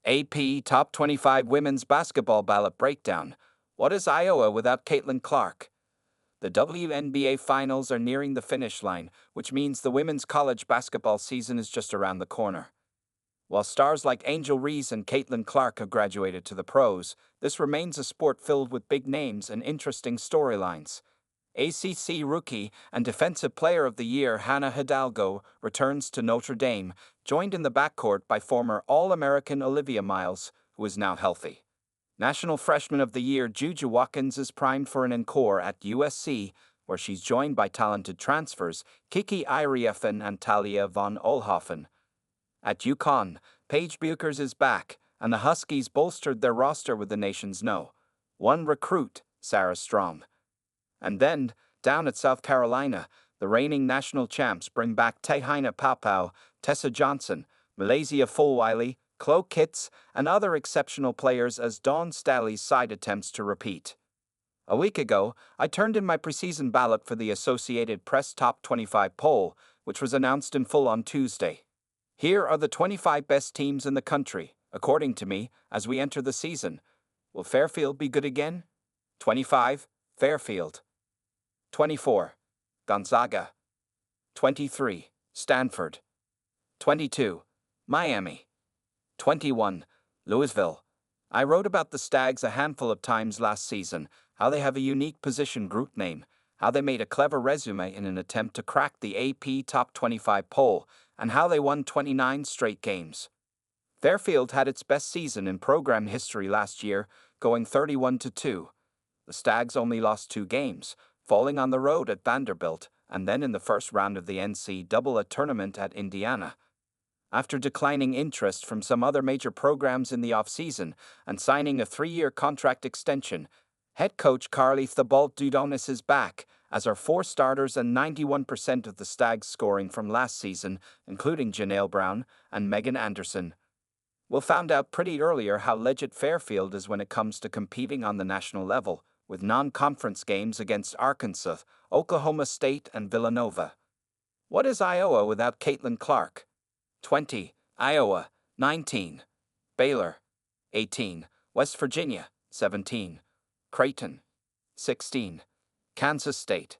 AP Top 25 Women's Basketball Ballot Breakdown. What is Iowa without Caitlin Clark? The WNBA Finals are nearing the finish line, which means the women's college basketball season is just around the corner. While stars like Angel Reese and Caitlin Clark have graduated to the pros, this remains a sport filled with big names and interesting storylines. ACC Rookie and Defensive Player of the Year Hannah Hidalgo returns to Notre Dame, joined in the backcourt by former All-American Olivia Miles, who is now healthy. National Freshman of the Year JuJu Watkins is primed for an encore at USC, where she's joined by talented transfers Kiki Iriafen and Talia von Oelhoffen. At UConn, Paige Bueckers is back, and the Huskies bolstered their roster with the nation's #1 recruit, Sarah Strong. And then, down at South Carolina, the reigning national champs bring back Tehaina Paupau, Tessa Johnson, Malaysia Fulwiley, Chloe Kitts, and other exceptional players as Dawn Staley's side attempts to repeat. A week ago, I turned in my preseason ballot for the Associated Press Top 25 poll, which was announced in full on Tuesday. Here are the 25 best teams in the country, according to me, as we enter the season. Will Fairfield be good again? 25, Fairfield. 24, Gonzaga. 23, Stanford. 22, Miami. 21, Louisville. I wrote about the Stags a handful of times last season, how they have a unique position group name, how they made a clever resume in an attempt to crack the AP Top 25 poll, and how they won 29 straight games. Fairfield had its best season in program history last year, going 31-2. The Stags only lost 2 games, falling on the road at Vanderbilt, and then in the first round of the NCAA tournament at Indiana. After declining interest from some other major programs in the offseason and signing a 3-year contract extension, head coach Carly Thibault Dudonis is back, as her 4 starters and 91% of the Stags scoring from last season, including Janelle Brown and Megan Anderson. We found out pretty earlier how legit Fairfield is when it comes to competing on the national level, with non-conference games against Arkansas, Oklahoma State, and Villanova. What is Iowa without Caitlin Clark? 20, Iowa. 19, Baylor. 18, West Virginia. 17, Creighton. 16, Kansas State.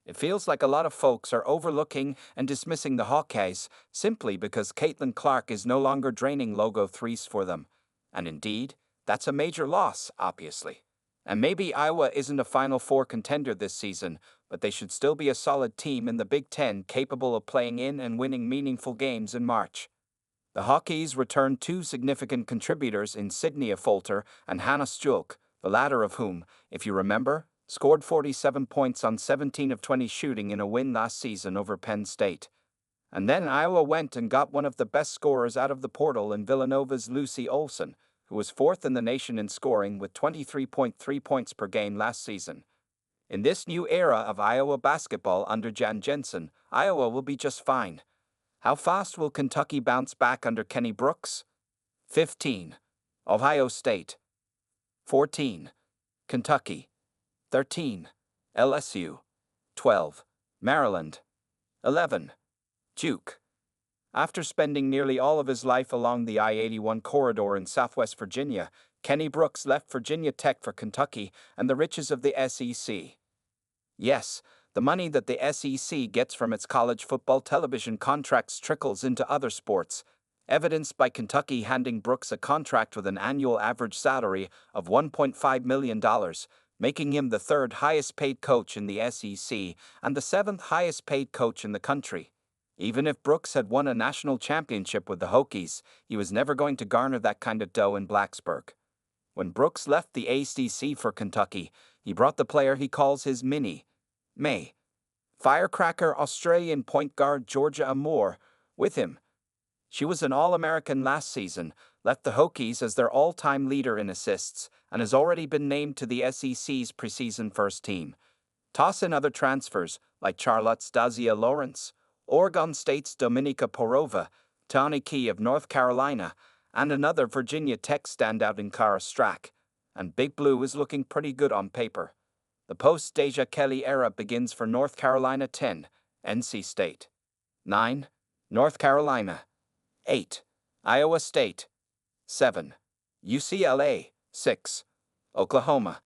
It feels like a lot of folks are overlooking and dismissing the Hawkeyes simply because Caitlin Clark is no longer draining logo threes for them. And indeed, that's a major loss, obviously. And maybe Iowa isn't a Final Four contender this season, but they should still be a solid team in the Big Ten capable of playing in and winning meaningful games in March. The Hawkeyes returned 2 significant contributors in Sydney Folter and Hannah Stuelk, the latter of whom, if you remember, scored 47 points on 17 of 20 shooting in a win last season over Penn State. And then Iowa went and got one of the best scorers out of the portal in Villanova's Lucy Olson, who was 4th in the nation in scoring with 23.3 points per game last season. In this new era of Iowa basketball under Jan Jensen, Iowa will be just fine. How fast will Kentucky bounce back under Kenny Brooks? 15, Ohio State. 14, Kentucky. 13, LSU. 12, Maryland. 11, Duke. After spending nearly all of his life along the I-81 corridor in Southwest Virginia, Kenny Brooks left Virginia Tech for Kentucky and the riches of the SEC. Yes, the money that the SEC gets from its college football television contracts trickles into other sports, evidenced by Kentucky handing Brooks a contract with an annual average salary of $1.5 million, making him the 3rd highest paid coach in the SEC and the 7th highest paid coach in the country. Even if Brooks had won a national championship with the Hokies, he was never going to garner that kind of dough in Blacksburg. When Brooks left the ACC for Kentucky, he brought the player he calls his May firecracker Australian point guard Georgia Amoore with him. She was an All-American last season, left the Hokies as their all-time leader in assists, and has already been named to the SEC's preseason first team. Toss in other transfers, like Charlotte's Dacia Lawrence, Oregon State's Dominika Porova, Tawny Key of North Carolina, and another Virginia Tech standout in Kara Strack. And Big Blue is looking pretty good on paper. The post-Deja Kelly era begins for North Carolina. 10, NC State. 9, North Carolina. 8, Iowa State. 7. UCLA, 6. Oklahoma,